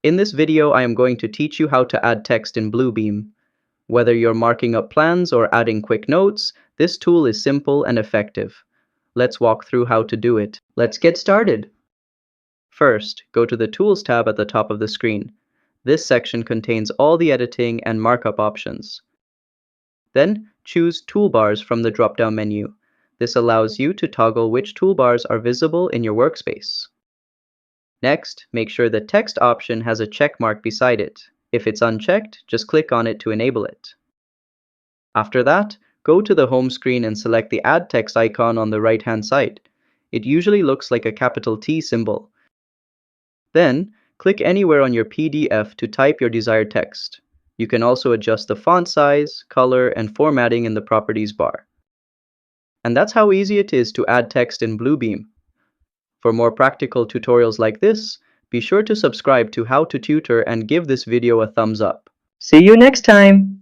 In this video, I am going to teach you how to add text in Bluebeam. Whether you're marking up plans or adding quick notes, this tool is simple and effective. Let's walk through how to do it. Let's get started. First, go to the Tools tab at the top of the screen. This section contains all the editing and markup options. Then, choose Toolbars from the drop-down menu. This allows you to toggle which toolbars are visible in your workspace. Next, make sure the text option has a check mark beside it. If it's unchecked, just click on it to enable it. After that, go to the home screen and select the Add Text icon on the right-hand side. It usually looks like a capital T symbol. Then, click anywhere on your PDF to type your desired text. You can also adjust the font size, color, and formatting in the Properties bar. And that's how easy it is to add text in Bluebeam. For more practical tutorials like this, be sure to subscribe to How to Tutor and give this video a thumbs up. See you next time!